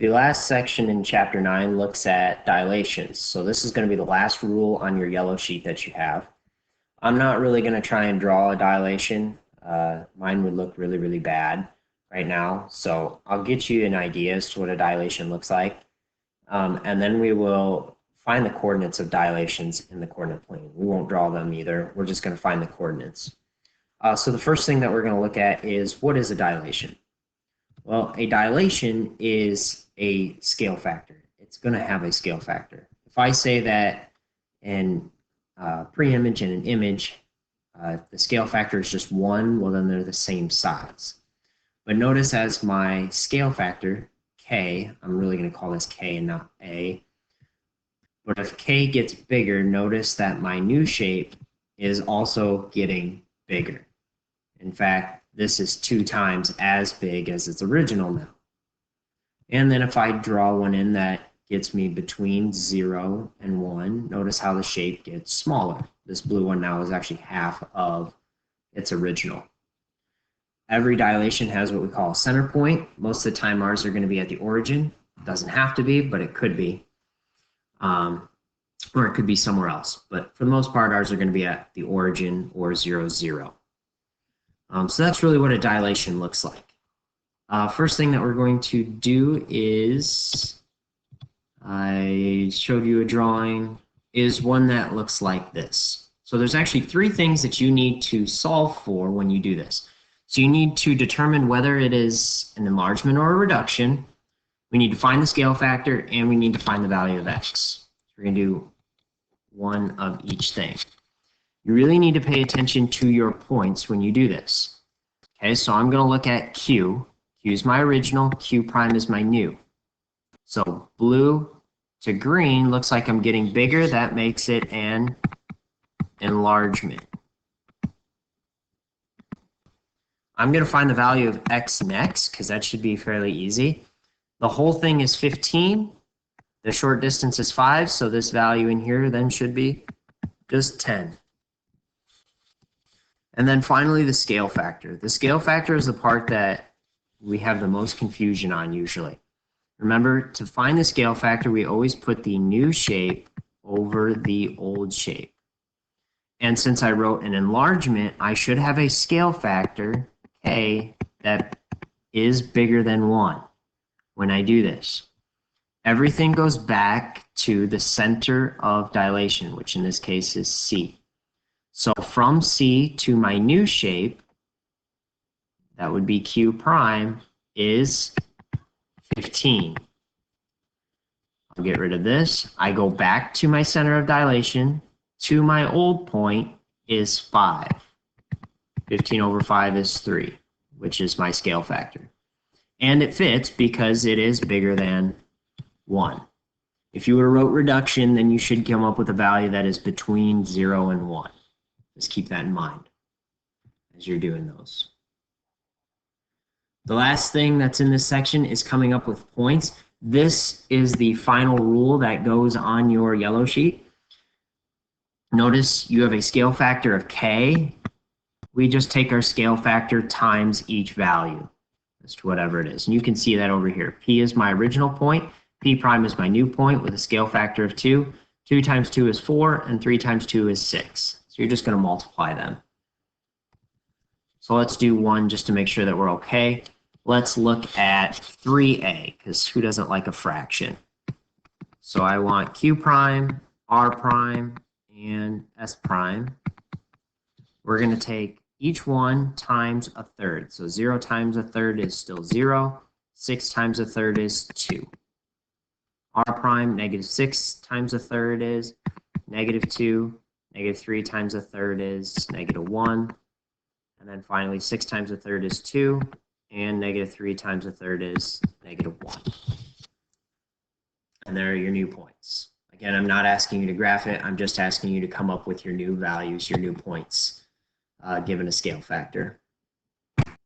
The last section in Chapter 9 looks at dilations. So this is going to be the last rule on your yellow sheet that you have. I'm not really going to try and draw a dilation. Mine would look really, really bad right now. So I'll get you an idea as to what a dilation looks like. And then we will find the coordinates of dilations in the coordinate plane. We won't draw them either. We're just going to find the coordinates. So the first thing that we're going to look at is, what is a dilation? Well, a dilation is a scale factor. It's going to have a scale factor. If I say that in pre-image and an image, the scale factor is just 1, well, then they're the same size. But notice as my scale factor, K, I'm really going to call this K and not A. But if K gets bigger, notice that my new shape is also getting bigger. In fact, this is 2 times as big as its original now. And then if I draw one in that gets me between 0 and 1, notice how the shape gets smaller. This blue one now is actually half of its original. Every dilation has what we call a center point. Most of the time ours are going to be at the origin. It doesn't have to be, but it could be. Or it could be somewhere else. But for the most part, ours are going to be at the origin or 0, 0. So that's really what a dilation looks like. First thing that we're going to do is, I showed you a drawing, is one that looks like this. So there's actually 3 things that you need to solve for when you do this. So you need to determine whether it is an enlargement or a reduction. We need to find the scale factor, and we need to find the value of x. So we're going to do one of each thing. You really need to pay attention to your points when you do this. Okay, so I'm going to look at Q. Q is my original, Q prime is my new. So blue to green looks like I'm getting bigger. That makes it an enlargement. I'm going to find the value of x next, because that should be fairly easy. The whole thing is 15. The short distance is 5, so this value in here then should be just 10. And then finally, the scale factor. The scale factor is the part that we have the most confusion on usually. Remember, to find the scale factor, we always put the new shape over the old shape. And since I wrote an enlargement, I should have a scale factor, K, that is bigger than 1 when I do this. Everything goes back to the center of dilation, which in this case is C. So from C to my new shape, that would be Q prime, is 15. I'll get rid of this. I go back to my center of dilation. To my old point is 5. 15 over 5 is 3, which is my scale factor. And it fits because it is bigger than 1. If you would have wrote reduction, then you should come up with a value that is between 0 and 1. Just keep that in mind as you're doing those. The last thing that's in this section is coming up with points. This is the final rule that goes on your yellow sheet. Notice you have a scale factor of K. We just take our scale factor times each value as to whatever it is. And you can see that over here. P is my original point. P prime is my new point with a scale factor of 2. 2 times 2 is 4, and 3 times 2 is 6. So you're just going to multiply them. So let's do 1 just to make sure that we're okay. Let's look at 3a, because who doesn't like a fraction? So I want Q prime, R prime, and S prime. We're going to take each one times a third. So 0 times a third is still 0. 6 times a third is 2. R prime, negative 6 times a third is negative 2. Negative 3 times a third is negative 1. And then finally, 6 times a third is 2. And negative 3 times a third is negative 1. And there are your new points. Again, I'm not asking you to graph it. I'm just asking you to come up with your new values, your new points, given a scale factor.